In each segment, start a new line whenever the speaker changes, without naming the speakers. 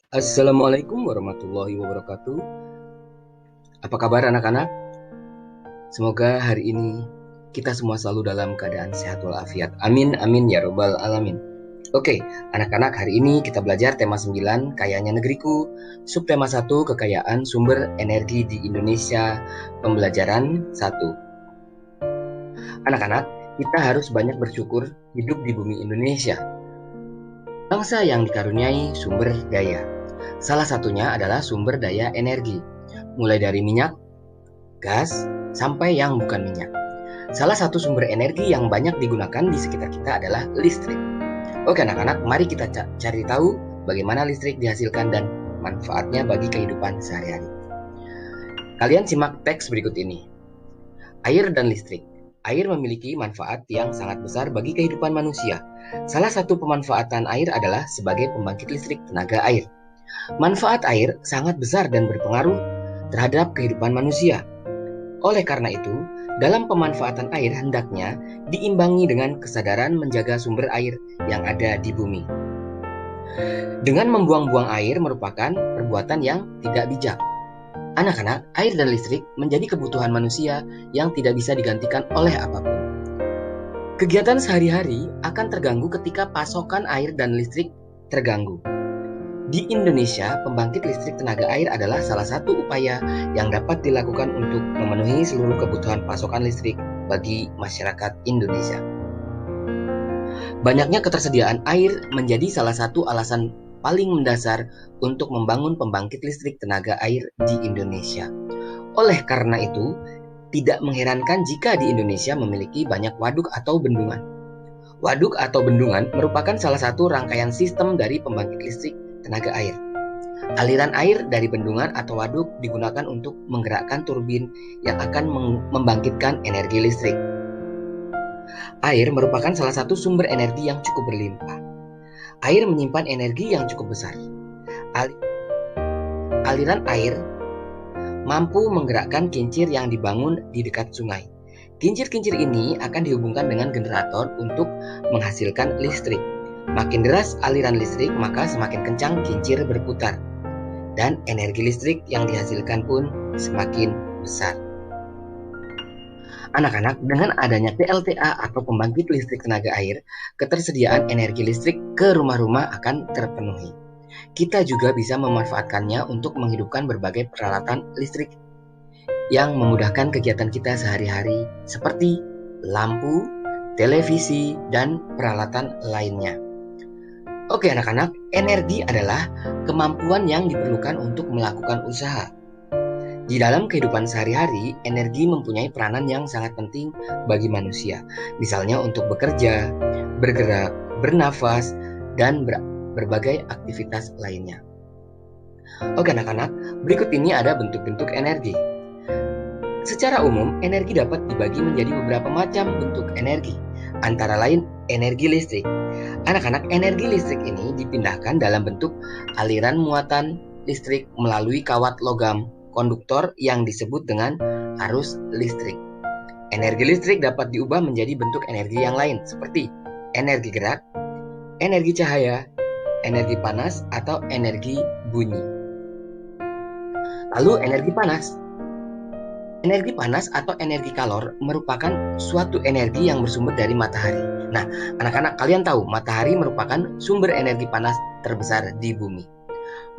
Assalamualaikum warahmatullahi wabarakatuh. Apa kabar anak-anak? Semoga hari ini kita semua selalu dalam keadaan sehat walafiat. Amin, amin ya robbal alamin. Oke, anak-anak, hari ini kita belajar tema 9, Kayanya Negeriku, subtema 1, Kekayaan Sumber Energi di Indonesia, pembelajaran 1. Anak-anak, kita harus banyak bersyukur hidup di bumi Indonesia, bangsa yang dikaruniai sumber daya. Salah satunya adalah sumber daya energi, mulai dari minyak, gas, sampai yang bukan minyak. Salah satu sumber energi yang banyak digunakan di sekitar kita adalah listrik. Oke anak-anak, mari kita cari tahu bagaimana listrik dihasilkan dan manfaatnya bagi kehidupan sehari-hari. Kalian simak teks berikut ini. Air dan listrik. Air memiliki manfaat yang sangat besar bagi kehidupan manusia. Salah satu pemanfaatan air adalah sebagai pembangkit listrik tenaga air. Manfaat air sangat besar dan berpengaruh terhadap kehidupan manusia. Oleh karena itu, dalam pemanfaatan air hendaknya diimbangi dengan kesadaran menjaga sumber air yang ada di bumi. Dengan membuang-buang air merupakan perbuatan yang tidak bijak. Anak-anak, air dan listrik menjadi kebutuhan manusia yang tidak bisa digantikan oleh apapun. Kegiatan sehari-hari akan terganggu ketika pasokan air dan listrik terganggu. Di Indonesia, pembangkit listrik tenaga air adalah salah satu upaya yang dapat dilakukan untuk memenuhi seluruh kebutuhan pasokan listrik bagi masyarakat Indonesia. Banyaknya ketersediaan air menjadi salah satu alasan paling mendasar untuk membangun pembangkit listrik tenaga air di Indonesia. Oleh karena itu, tidak mengherankan jika di Indonesia memiliki banyak waduk atau bendungan. Waduk atau bendungan merupakan salah satu rangkaian sistem dari pembangkit listrik tenaga air. Aliran air dari bendungan atau waduk digunakan untuk menggerakkan turbin yang akan membangkitkan energi listrik. Air merupakan salah satu sumber energi yang cukup berlimpah. Air menyimpan energi yang cukup besar. Aliran air mampu menggerakkan kincir yang dibangun di dekat sungai. Kincir-kincir ini akan dihubungkan dengan generator untuk menghasilkan listrik. Makin deras aliran listrik, maka semakin kencang kincir berputar. Dan energi listrik yang dihasilkan pun semakin besar. Anak-anak, dengan adanya PLTA atau pembangkit listrik tenaga air, ketersediaan energi listrik ke rumah-rumah akan terpenuhi. Kita juga bisa memanfaatkannya untuk menghidupkan berbagai peralatan listrik yang memudahkan kegiatan kita sehari-hari seperti lampu, televisi, dan peralatan lainnya. Oke anak-anak, energi adalah kemampuan yang diperlukan untuk melakukan usaha. Di dalam kehidupan sehari-hari, energi mempunyai peranan yang sangat penting bagi manusia. Misalnya untuk bekerja, bergerak, bernafas, dan berbagai aktivitas lainnya. Oke anak-anak, berikut ini ada bentuk-bentuk energi. Secara umum, energi dapat dibagi menjadi beberapa macam bentuk energi, antara lain energi listrik. Anak-anak, energi listrik ini dipindahkan dalam bentuk aliran muatan listrik melalui kawat logam konduktor yang disebut dengan arus listrik. Energi listrik dapat diubah menjadi bentuk energi yang lain seperti energi gerak, energi cahaya, energi panas, atau energi bunyi. Lalu energi panas. Energi panas atau energi kalor merupakan suatu energi yang bersumber dari matahari. Nah, anak-anak, kalian tahu matahari merupakan sumber energi panas terbesar di bumi.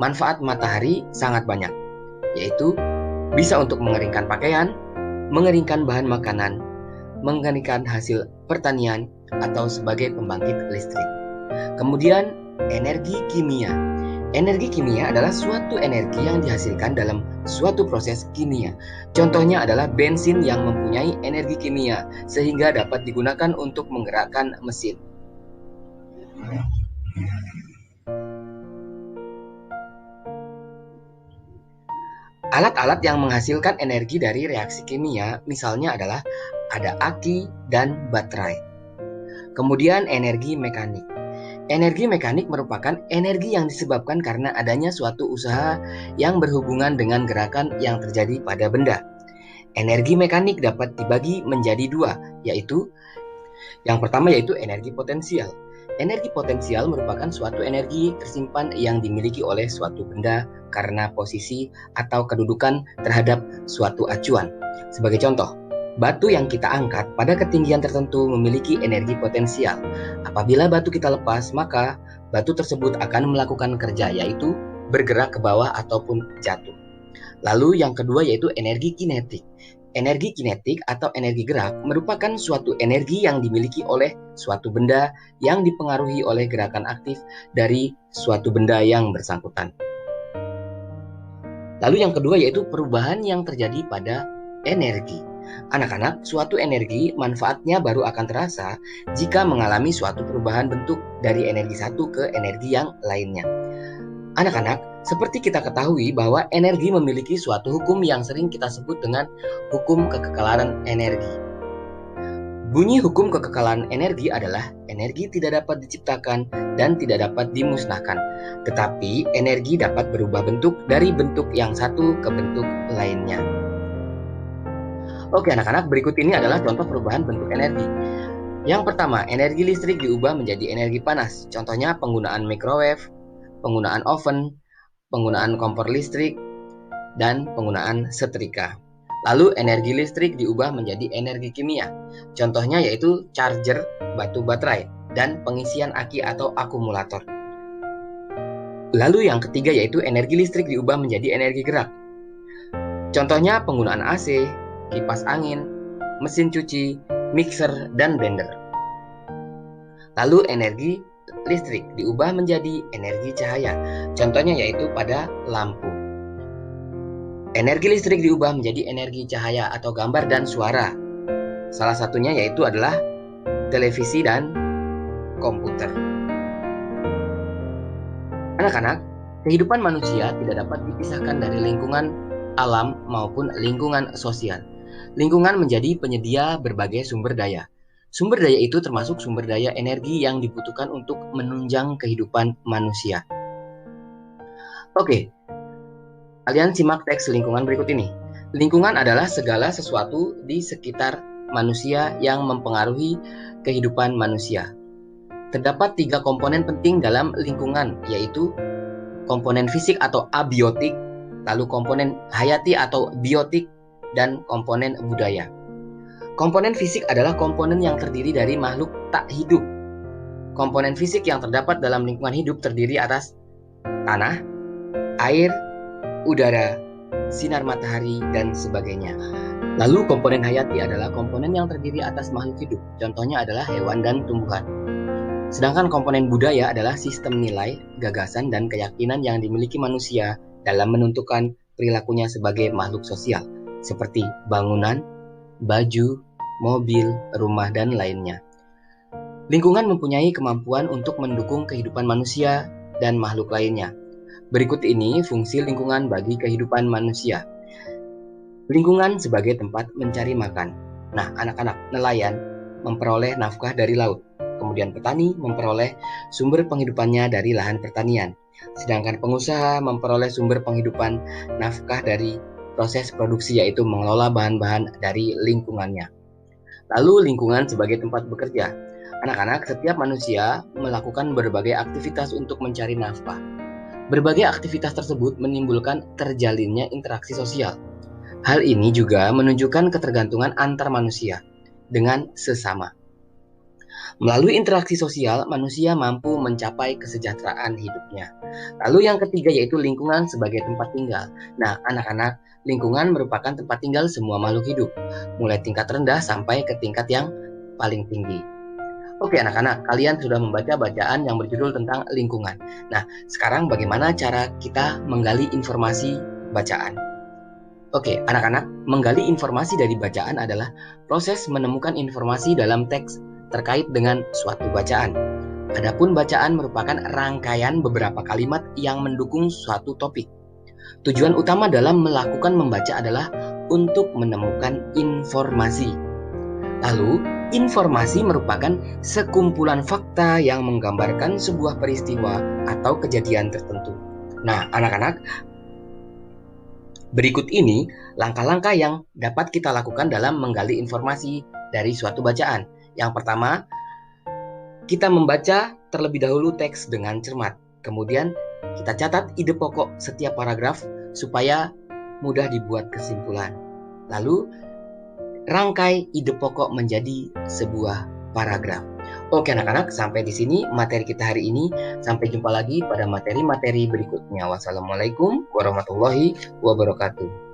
Manfaat matahari sangat banyak, yaitu bisa untuk mengeringkan pakaian, mengeringkan bahan makanan, mengeringkan hasil pertanian, atau sebagai pembangkit listrik. Kemudian, energi kimia. Energi kimia adalah suatu energi yang dihasilkan dalam suatu proses kimia. Contohnya adalah bensin yang mempunyai energi kimia sehingga dapat digunakan untuk menggerakkan mesin. Alat-alat yang menghasilkan energi dari reaksi kimia misalnya adalah ada aki dan baterai. Kemudian energi mekanik. Energi mekanik merupakan energi yang disebabkan karena adanya suatu usaha yang berhubungan dengan gerakan yang terjadi pada benda. Energi mekanik dapat dibagi menjadi dua, yaitu yang pertama yaitu energi potensial. Energi potensial merupakan suatu energi tersimpan yang dimiliki oleh suatu benda karena posisi atau kedudukan terhadap suatu acuan. Sebagai contoh, batu yang kita angkat pada ketinggian tertentu memiliki energi potensial. Apabila batu kita lepas, maka batu tersebut akan melakukan kerja, yaitu bergerak ke bawah ataupun jatuh. Lalu yang kedua yaitu energi kinetik. Energi kinetik atau energi gerak merupakan suatu energi yang dimiliki oleh suatu benda yang dipengaruhi oleh gerakan aktif dari suatu benda yang bersangkutan. Lalu yang kedua yaitu perubahan yang terjadi pada energi. Anak-anak, suatu energi manfaatnya baru akan terasa jika mengalami suatu perubahan bentuk dari energi satu ke energi yang lainnya. Anak-anak, seperti kita ketahui bahwa energi memiliki suatu hukum yang sering kita sebut dengan hukum kekekalan energi. Bunyi hukum kekekalan energi adalah energi tidak dapat diciptakan dan tidak dapat dimusnahkan, tetapi energi dapat berubah bentuk dari bentuk yang satu ke bentuk lainnya. Oke anak-anak, berikut ini adalah contoh perubahan bentuk energi. Yang pertama, energi listrik diubah menjadi energi panas. Contohnya penggunaan microwave, penggunaan oven, penggunaan kompor listrik, dan penggunaan setrika. Lalu energi listrik diubah menjadi energi kimia. Contohnya yaitu charger batu baterai dan pengisian aki atau akumulator. Lalu yang ketiga yaitu energi listrik diubah menjadi energi gerak. Contohnya penggunaan AC, kipas angin, mesin cuci, mixer, dan blender. Lalu energi listrik diubah menjadi energi cahaya. Contohnya yaitu pada lampu. Energi listrik diubah menjadi energi cahaya atau gambar dan suara. Salah satunya yaitu adalah televisi dan komputer. Anak-anak, kehidupan manusia tidak dapat dipisahkan dari lingkungan alam maupun lingkungan sosial. Lingkungan menjadi penyedia berbagai sumber daya. Sumber daya itu termasuk sumber daya energi yang dibutuhkan untuk menunjang kehidupan manusia. Oke, kalian simak teks lingkungan berikut ini. Lingkungan adalah segala sesuatu di sekitar manusia yang mempengaruhi kehidupan manusia. Terdapat 3 komponen penting dalam lingkungan, yaitu komponen fisik atau abiotik, lalu komponen hayati atau biotik, dan komponen budaya. Komponen fisik adalah komponen yang terdiri dari makhluk tak hidup. Komponen fisik yang terdapat dalam lingkungan hidup terdiri atas tanah, air, udara, sinar matahari, dan sebagainya. Lalu komponen hayati adalah komponen yang terdiri atas makhluk hidup. Contohnya adalah hewan dan tumbuhan. Sedangkan komponen budaya adalah sistem nilai, gagasan, dan keyakinan yang dimiliki manusia dalam menentukan perilakunya sebagai makhluk sosial, seperti bangunan, baju, mobil, rumah, dan lainnya. Lingkungan mempunyai kemampuan untuk mendukung kehidupan manusia dan makhluk lainnya. Berikut ini fungsi lingkungan bagi kehidupan manusia. Lingkungan sebagai tempat mencari makan. Nah, anak-anak, nelayan memperoleh nafkah dari laut. Kemudian petani memperoleh sumber penghidupannya dari lahan pertanian. Sedangkan pengusaha memperoleh sumber penghidupan nafkah dari proses produksi, yaitu mengelola bahan-bahan dari lingkungannya. Lalu lingkungan sebagai tempat bekerja. Anak-anak, setiap manusia melakukan berbagai aktivitas untuk mencari nafkah. Berbagai aktivitas tersebut menimbulkan terjalinnya interaksi sosial. Hal ini juga menunjukkan ketergantungan antar manusia dengan sesama. Melalui interaksi sosial, manusia mampu mencapai kesejahteraan hidupnya. Lalu yang ketiga yaitu lingkungan sebagai tempat tinggal. Nah, anak-anak, lingkungan merupakan tempat tinggal semua makhluk hidup, mulai tingkat rendah sampai ke tingkat yang paling tinggi. Oke anak-anak, kalian sudah membaca bacaan yang berjudul tentang lingkungan. Nah, sekarang bagaimana cara kita menggali informasi bacaan? Oke, anak-anak, menggali informasi dari bacaan adalah proses menemukan informasi dalam teks terkait dengan suatu bacaan. Adapun bacaan merupakan rangkaian beberapa kalimat yang mendukung suatu topik. Tujuan utama dalam melakukan membaca adalah untuk menemukan informasi. Lalu, informasi merupakan sekumpulan fakta yang menggambarkan sebuah peristiwa atau kejadian tertentu. Nah, anak-anak, berikut ini langkah-langkah yang dapat kita lakukan dalam menggali informasi dari suatu bacaan. Yang pertama, kita membaca terlebih dahulu teks dengan cermat. Kemudian kita catat ide pokok setiap paragraf supaya mudah dibuat kesimpulan. Lalu rangkai ide pokok menjadi sebuah paragraf. Oke anak-anak, sampai di sini materi kita hari ini. Sampai jumpa lagi pada materi-materi berikutnya. Wassalamualaikum warahmatullahi wabarakatuh.